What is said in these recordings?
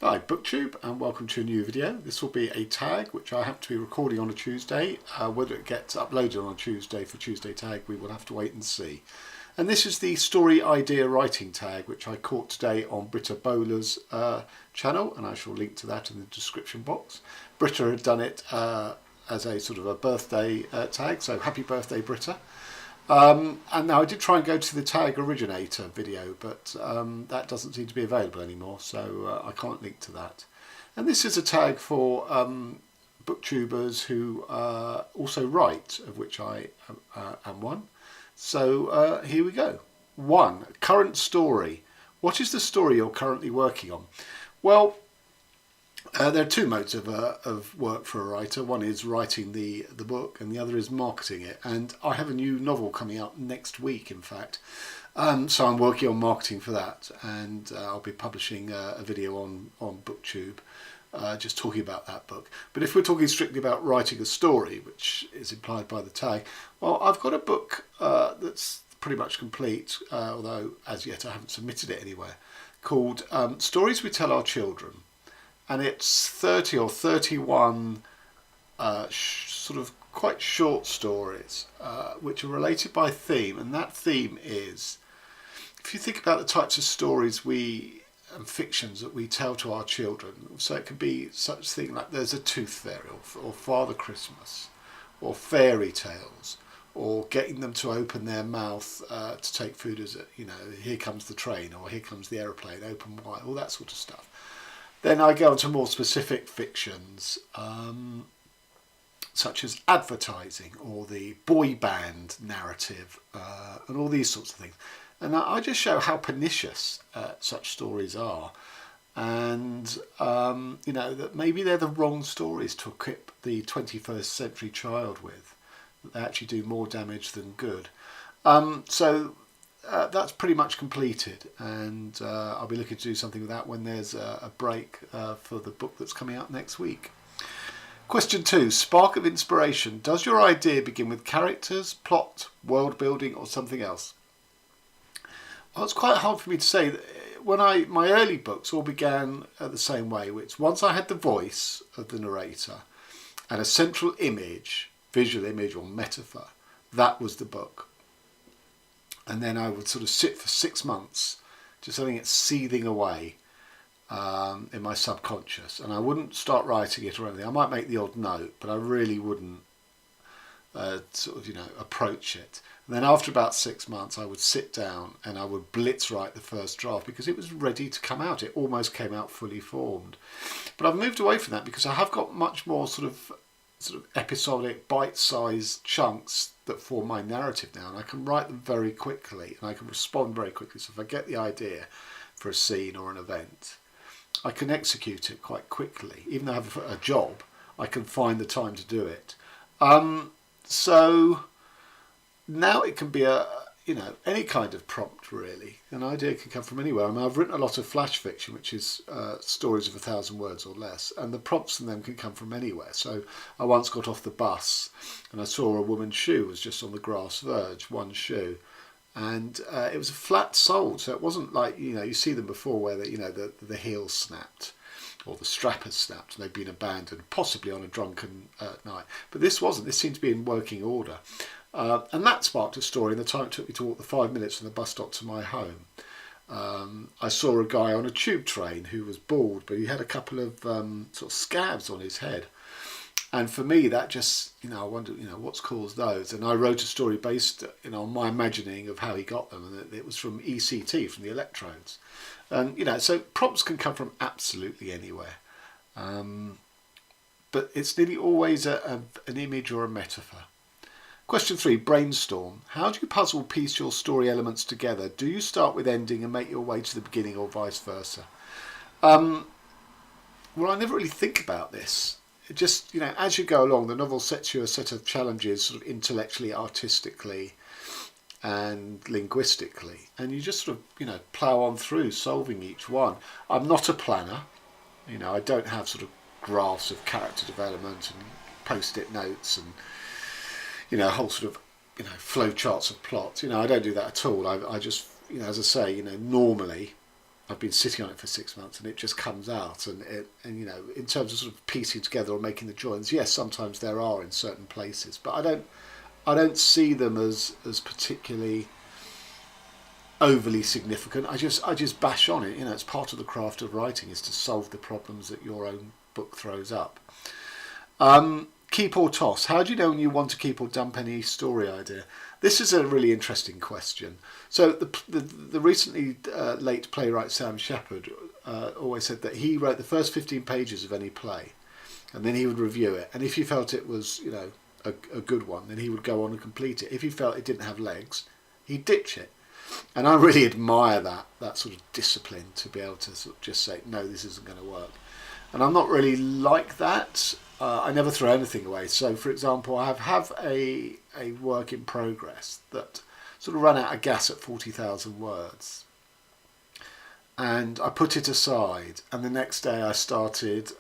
Hi BookTube, and welcome to a new video. This will be a tag which I happen to be recording on a Tuesday. Whether it gets uploaded on a Tuesday for Tuesday tag, we will have to wait and see. And this is the story idea writing tag which I caught today on Britta Bowler's channel, and I shall link to that in the description box. Britta had done it as a sort of a birthday tag, so happy birthday Britta. And now I did try and go to the tag originator video, but that doesn't seem to be available anymore, so I can't link to that. And this is a tag for booktubers who also write, of which I am one. So here we go. 1. Current story. What is the story you're currently working on? Well, there are two modes of work for a writer. One is writing the book, and the other is marketing it. And I have a new novel coming out next week, in fact. So I'm working on marketing for that, and I'll be publishing a video on BookTube just talking about that book. But if we're talking strictly about writing a story, which is implied by the tag, well, I've got a book that's pretty much complete, although as yet I haven't submitted it anywhere, called Stories We Tell Our Children. And it's 30 or 31 sort of quite short stories which are related by theme, and that theme is, if you think about the types of stories and fictions that we tell to our children, so it could be such thing like There's a Tooth Fairy, or Father Christmas, or fairy tales, or getting them to open their mouth to take food as here comes the train, or here comes the aeroplane, open wide, all that sort of stuff. Then I go on to more specific fictions, such as advertising or the boy band narrative, and all these sorts of things. And I just show how pernicious such stories are, and that maybe they're the wrong stories to equip the 21st century child with. That they actually do more damage than good. That's pretty much completed, and I'll be looking to do something with that when there's a break for the book that's coming out next week. Question 2. Spark of inspiration. Does your idea begin with characters, plot, world building, or something else? Well, it's quite hard for me to say. My early books all began the same way, which once I had the voice of the narrator and a central image, visual image or metaphor, that was the book. And then I would sort of sit for 6 months just letting it seething away in my subconscious, and I wouldn't start writing it or anything. I might make the odd note, but I really wouldn't approach it. And then after about 6 months I would sit down and I would blitz write the first draft because it was ready to come out. It almost came out fully formed. But I've moved away from that because I have got much more sort of episodic bite-sized chunks that form my narrative now, and I can write them very quickly and I can respond very quickly. So if I get the idea for a scene or an event, I can execute it quite quickly. Even though I have a job, I can find the time to do it. So now it can be any kind of prompt, really. An idea can come from anywhere. I mean, I've written a lot of flash fiction, which is stories of 1,000 words or less, and the prompts in them can come from anywhere. So I once got off the bus and I saw a woman's shoe was just on the grass verge, one shoe, and it was a flat sole, so it wasn't like you see them before where the heel snapped or the strap has snapped and they've been abandoned, possibly on a drunken night. But this wasn't. This seemed to be in working order. And that sparked a story in the time it took me to walk the 5 minutes from the bus stop to my home. I saw a guy on a tube train who was bald, but he had a couple of sort of scabs on his head. And for me, that just, I wondered, what's caused those? And I wrote a story based, on my imagining of how he got them. And it was from ECT, from the electrodes. And, so prompts can come from absolutely anywhere. But it's nearly always an image or a metaphor. Question 3, brainstorm. How do you puzzle piece your story elements together? Do you start with ending and make your way to the beginning, or vice versa? Well, I never really think about this. It just, as you go along, the novel sets you a set of challenges, sort of intellectually, artistically, and linguistically, and you just sort of, plough on through solving each one. I'm not a planner. I don't have sort of graphs of character development and post-it notes and a whole sort of flow charts of plots. I don't do that at all. I just as I say, normally I've been sitting on it for 6 months and it just comes out. And you know, in terms of sort of piecing together or making the joins, yes, sometimes there are in certain places, but I don't see them as particularly overly significant. I just bash on it. You know, it's part of the craft of writing, is to solve the problems that your own book throws up. Keep or toss. How do you know when you want to keep or dump any story idea? This is a really interesting question. So the recently late playwright Sam Shepard always said that he wrote the first 15 pages of any play, and then he would review it. And if he felt it was, you know, a good one, then he would go on and complete it. If he felt it didn't have legs, he'd ditch it. And I really admire that sort of discipline, to be able to sort of just say, no, this isn't going to work. And I'm not really like that. I never throw anything away. So, for example, I have a work in progress that sort of ran out of gas at 40,000 words. And I put it aside, and the next day I started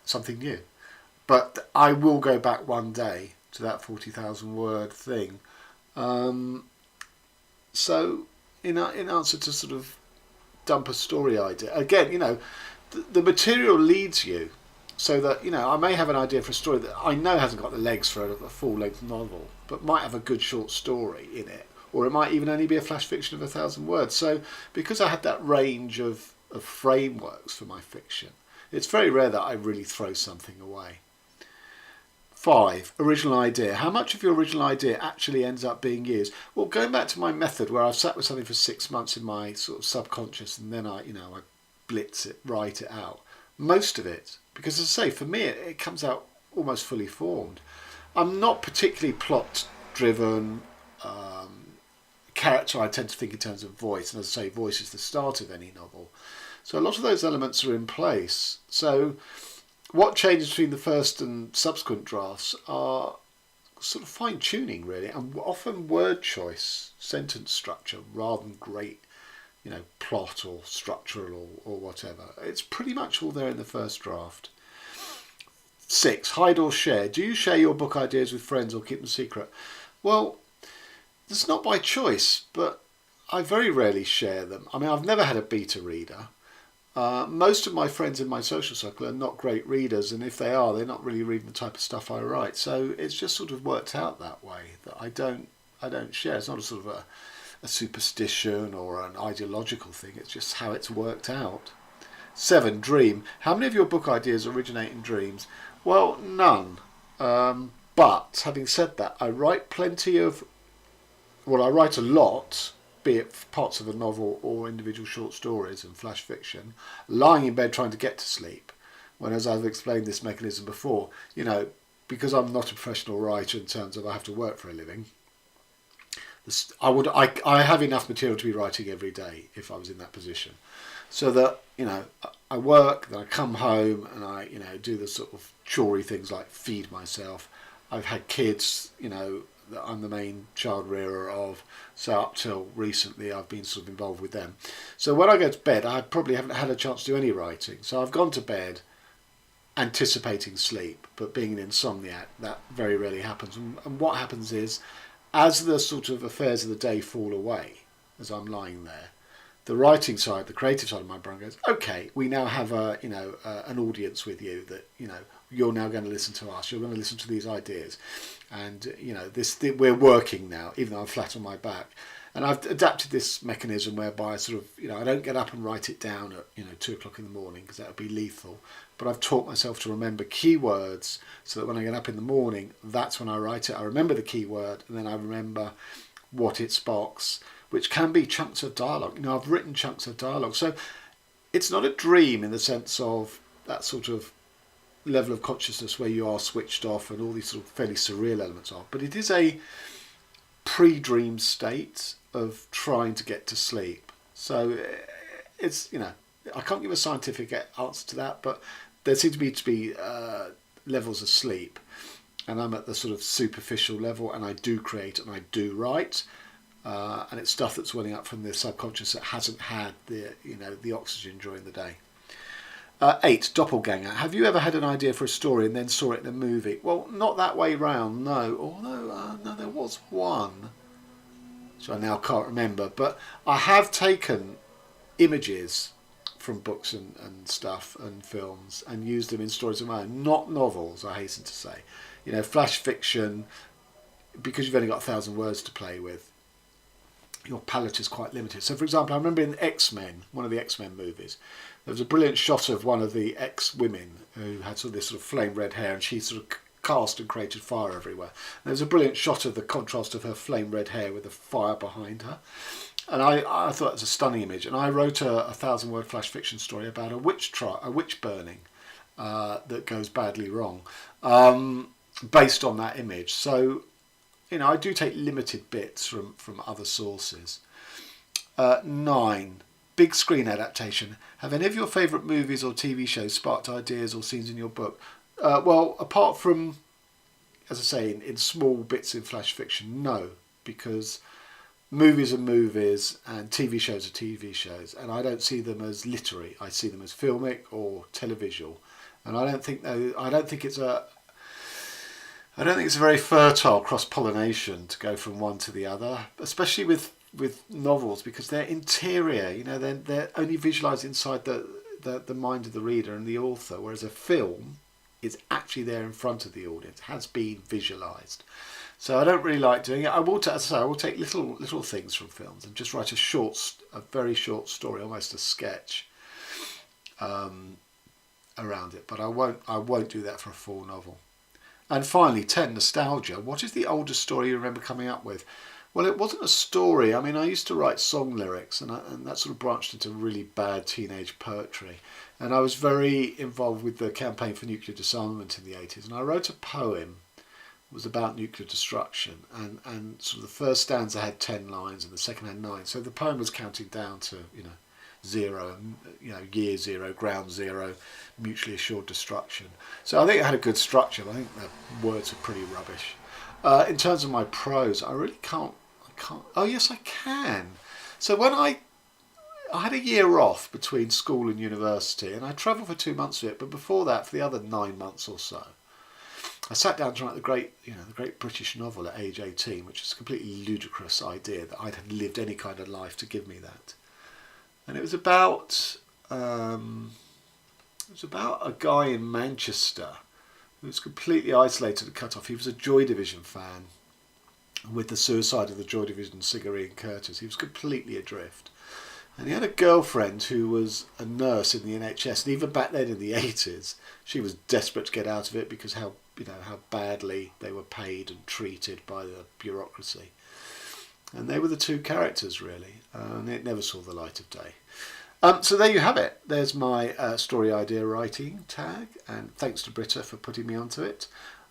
something new. But I will go back one day to that 40,000 word thing. So, in answer to sort of dump a story idea, again, you know, the material leads you. So that, you know, I may have an idea for a story that I know hasn't got the legs for a full-length novel, but might have a good short story in it, or it might even only be a flash fiction of 1,000 words. So because I had that range of frameworks for my fiction, it's very rare that I really throw something away. 5, original idea. How much of your original idea actually ends up being used? Well, going back to my method where I've sat with something for 6 months in my sort of subconscious, and then I blitz it, write it out. Most of it, because as I say, for me it comes out almost fully formed. I'm not particularly plot driven. Character, I tend to think in terms of voice, and as I say, voice is the start of any novel. So a lot of those elements are in place. So what changes between the first and subsequent drafts are sort of fine tuning, really, and often word choice, sentence structure, rather than great, you know, plot or structural or whatever. It's pretty much all there in the first draft. 6, hide or share. Do you share your book ideas with friends or keep them secret? Well, it's not by choice, but I very rarely share them. I mean, I've never had a beta reader. Most of my friends in my social circle are not great readers, and if they are, they're not really reading the type of stuff I write. So it's just sort of worked out that way, that I don't share. It's not a sort of a superstition or an ideological thing. It's just how it's worked out. 7, dream. How many of your book ideas originate in dreams? Well, none. But having said that, I write I write a lot, be it parts of a novel or individual short stories and flash fiction, lying in bed trying to get to sleep. When, as I've explained this mechanism before, you know, because I'm not a professional writer in terms of I have to work for a living, I have enough material to be writing every day if I was in that position, so that, you know, I work, then I come home and I, you know, do the sort of chorey things like feed myself. I've had kids, you know, that I'm the main child rearer of, so up till recently I've been sort of involved with them. So when I go to bed, I probably haven't had a chance to do any writing. So I've gone to bed anticipating sleep, but being an insomniac, that very rarely happens. And what happens is, as the sort of affairs of the day fall away, as I'm lying there, the writing side, the creative side of my brain goes, okay, we now have an audience with you that, you know, you're now going to listen to us, you're going to listen to these ideas, and, you know, we're working now, even though I'm flat on my back. And I've adapted this mechanism whereby I sort of, you know, I don't get up and write it down at, you know, 2 o'clock in the morning, because that would be lethal. But I've taught myself to remember keywords so that when I get up in the morning, that's when I write it. I remember the keyword, and then I remember what it sparks, which can be chunks of dialogue. You know, I've written chunks of dialogue. So it's not a dream in the sense of that sort of level of consciousness where you are switched off and all these sort of fairly surreal elements are. But it is a pre-dream state of trying to get to sleep. So it's, you know, I can't give a scientific answer to that, but there seem to be levels of sleep, and I'm at the sort of superficial level, and I do create and I do write, and it's stuff that's welling up from the subconscious that hasn't had the oxygen during the day. 8, doppelganger. Have you ever had an idea for a story and then saw it in a movie? Well, not that way round, no. Although, no, there was one, which I now can't remember. But I have taken images from books and stuff and films and use them in stories of my own, not novels, I hasten to say. You know, flash fiction, because you've only got 1,000 words to play with, your palette is quite limited. So, for example, I remember in X-Men, one of the X-Men movies, there was a brilliant shot of one of the X-women who had sort of this sort of flame red hair, and she sort of cast and created fire everywhere. And there was a brilliant shot of the contrast of her flame red hair with the fire behind her. And I thought it was a stunning image. And I wrote a 1,000-word flash fiction story about a witch burning that goes badly wrong, based on that image. So, you know, I do take limited bits from other sources. 9. Big screen adaptation. Have any of your favourite movies or TV shows sparked ideas or scenes in your book? Well, apart from, as I say, in small bits in flash fiction, no, because movies are movies and TV shows are TV shows, and I don't see them as literary. I see them as filmic or televisual, and I don't think it's a very fertile cross-pollination to go from one to the other, especially with novels, because they're interior. You know, they're only visualised inside the mind of the reader and the author, whereas a film is actually there in front of the audience, has been visualised. So I don't really like doing it. I will take little things from films and just write a very short story, almost a sketch, around it. But I won't do that for a full novel. And finally, 10, nostalgia. What is the oldest story you remember coming up with? Well, it wasn't a story. I mean, I used to write song lyrics, and that sort of branched into really bad teenage poetry. And I was very involved with the campaign for nuclear disarmament in the 80s. And I wrote a poem that was about nuclear destruction. And sort of the first stanza had 10 lines and the second had 9. So the poem was counting down to, you know, 0, you know, year 0, ground 0, mutually assured destruction. So I think it had a good structure, but I think the words are pretty rubbish. In terms of my prose, I really can't. Oh yes, I can. So when I had a year off between school and university, and I travelled for 2 months of it. But before that, for the other 9 months or so, I sat down to write the great British novel at age 18, which is a completely ludicrous idea that I'd have lived any kind of life to give me that. And it was about a guy in Manchester who was completely isolated and cut off. He was a Joy Division fan. With the suicide of the Joy Division singer Ian Curtis, he was completely adrift. And he had a girlfriend who was a nurse in the NHS, and even back then in the 80s, she was desperate to get out of it because how badly they were paid and treated by the bureaucracy. And they were the two characters, really, and it never saw the light of day. So there you have it. There's my story idea writing tag, and thanks to Britta for putting me onto it.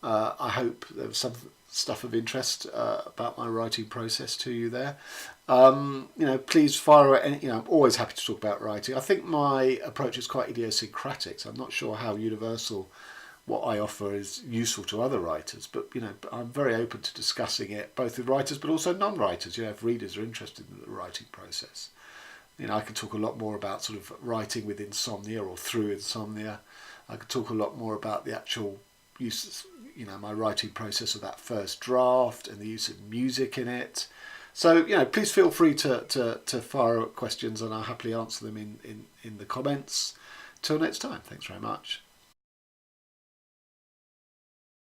I hope there was some stuff of interest about my writing process to you there. Please fire any. I'm always happy to talk about writing. I think my approach is quite idiosyncratic, so I'm not sure how universal what I offer is useful to other writers, but I'm very open to discussing it both with writers but also non-writers. If readers are interested in the writing process, I can talk a lot more about sort of writing with insomnia or through insomnia. I could talk a lot more about the actual use, my writing process of that first draft and the use of music in it. So please feel free to fire questions, and I'll happily answer them in the comments. Till next time, thanks very much.